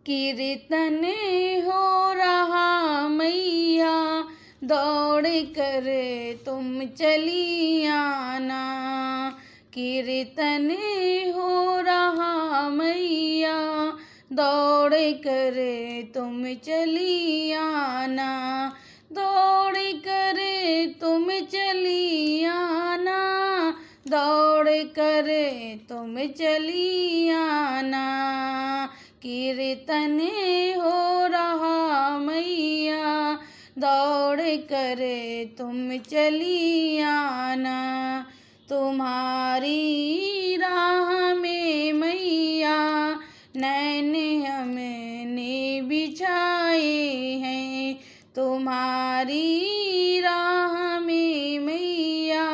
कीर्तन हो रहा मैया, दौड़ कर तुम चली आना। कीर्तन हो रहा मैया, दौड़ कर तुम चली आना। दौड़ कर तुम चली आना, दौड़ कर तुम चली आना। कीर्तन हो रहा मैया, दौड़ कर तुम चली आना। तुम्हारी राह में मैया, नैन हमने बिछाए हैं। तुम्हारी राह में मैया,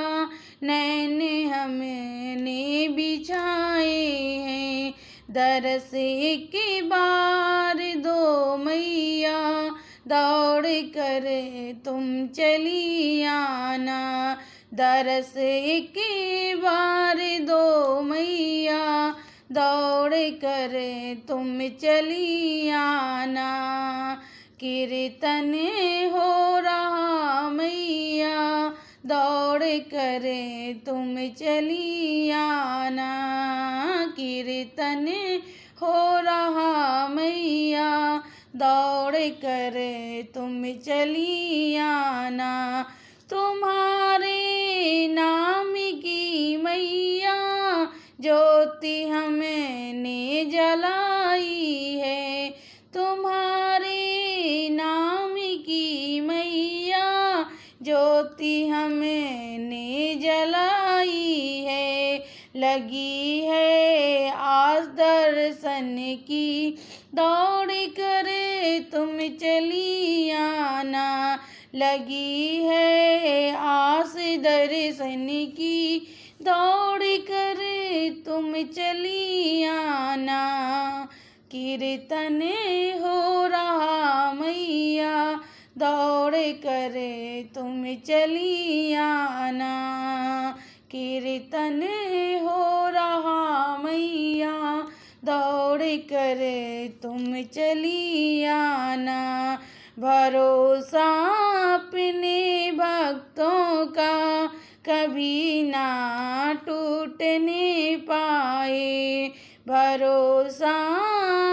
नैन हमने बिछाए हैं। दरस एक बार दो मैया, दौड़ कर तुम चली आना। दरस एक बार दो मैया, दौड़ कर तुम चली आना। कीर्तन हो रहा मैया, दौड़ कर तुम चली आना। कीर्तन हो रहा मैया, दौड़ कर तुम चली आना। तुम्हारे नाम की मैया, ज्योति हमने जलाई है। तुम्हारे नाम की मैया, ज्योति हमने जलाई है। लगी है आस दर्शन की, दौड़ कर तुम चली आना। लगी है आस दर्शन की, दौड़ कर तुम चली आना। कीर्तन हो रहा मैया, दौड़ कर तुम चली आना। कीर्तन हो रहा मैया, दौड़ कर तुम चली आना। भरोसा अपने भक्तों का कभी ना टूटने पाए। भरोसा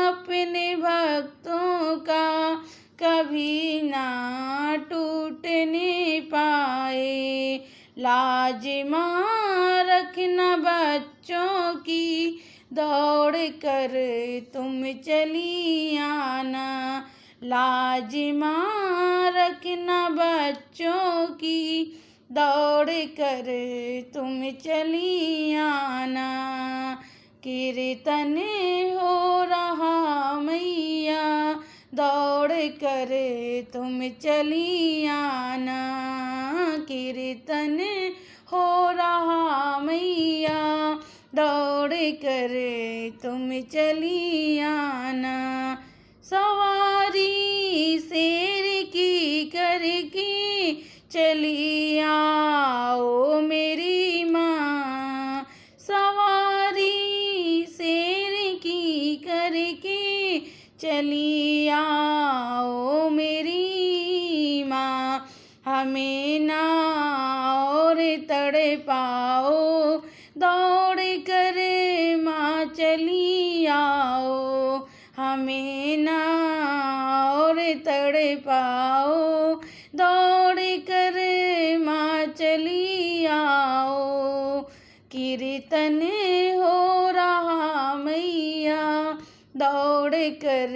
अपने भक्तों का कभी ना टूटने पाए। लाज माँ रखना बच्चों की, दौड़ कर तुम चली आना। लाज माँ रखना बच्चों की, दौड़ कर तुम चली आना। कीर्तन हो रहा मैया, दौड़ कर तुम चली आना। कीर्तन हो रहा मैया, दौड़ कर तुम चली आना। सवारी शेर की करके चली आओ मेरी माँ। सवारी शेर की करके चली आओ मेरी माँ। हमें ना और तड़पाओ, दौड़ कर माँ चली आओ। हमें ना और तड़पाओ, दौड़ कर माँ चली आओ। कीर्तन हो रहा मैया, दौड़ कर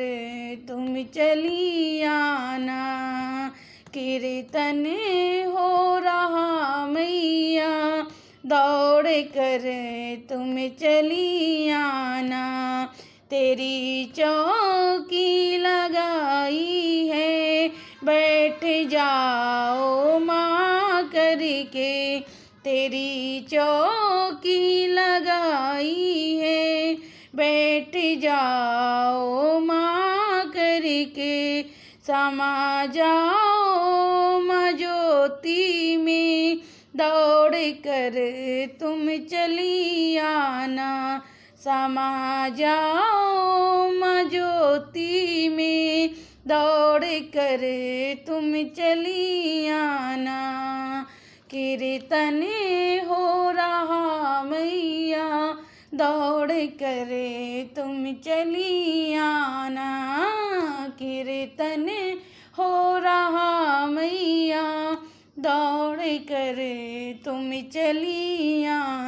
तुम चली आना। कीर्तन हो रहा मैया, दौड़ कर तुम चली आना। तेरी चौकी लगाई है, बैठ जाओ माँ करके। तेरी चौकी लगाई है, बैठ जाओ माँ करके। समा जाओ माँ ज्योति में, दौड़ कर तुम चली आना। समा जाओ माँ ज्योति गोती में दौड़ कर तुम चली आना। कीर्तन हो रहा मैया दौड़ कर तुम चली आना। कीर्तन हो रहा मैया दौड़ कर तुम चली आना।